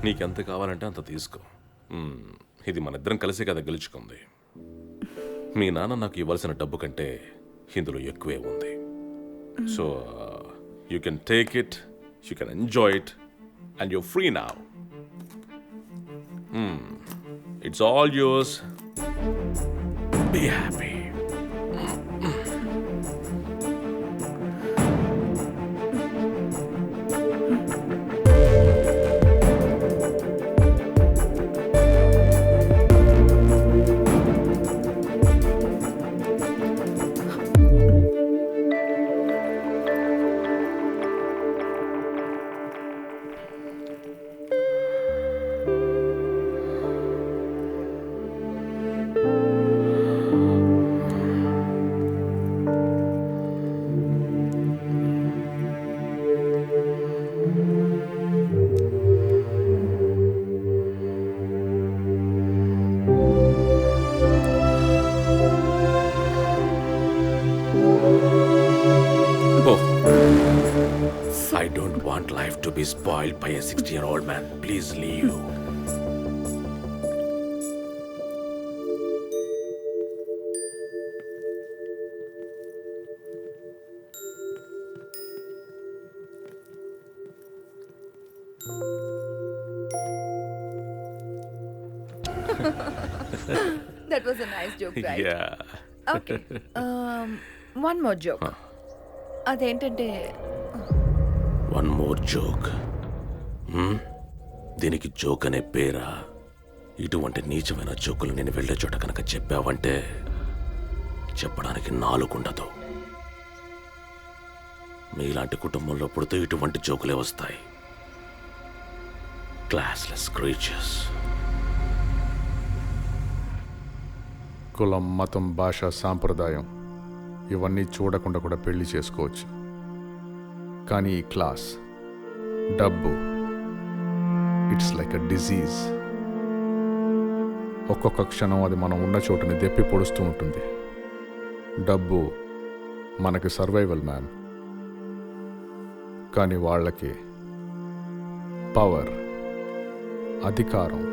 నీకెంత కావాలంటే అంత తీసుకో. ఇది మన ఇద్దరం కలిసి కదా గెలుచుకుంది. మీ నాన్న నాకు ఇవ్వాల్సిన డబ్బు కంటే ఇందులో ఎక్కువే ఉంది. So you can take it, you can enjoy it and you're free now. It's all yours. Be happy. I don't want life to be spoiled by a 60-year-old man. Please leave. That was a nice joke, right? Yeah. Okay. One more joke. అదేంటంటే one more joke. దీనికి joke అనే పేరా? ఇటువంటి నీచమైన జోకులు నేను వెళ్ళే చోట కనుక చెప్పావంటే చెప్పడానికి నాలుగుండదు. మీలాంటి కుటుంబంలో పుడితే ఇటువంటి జోకులే వస్తాయి. Classless creatures. కులం, మతం, భాష, సాంప్రదాయం ఇవన్నీ చూడకుండా కూడా పెళ్లి చేసుకోవచ్చు. కానీ ఈ క్లాస్, డబ్బు, ఇట్స్ లైక్ అ డిజీజ్. ఒక్కొక్క క్షణం అది మనం ఉన్న చోటుని దెప్పి పొడుస్తూ ఉంటుంది. డబ్బు మనకి సర్వైవల్ మ్యాన్, కానీ వాళ్ళకి పవర్, అధికారం,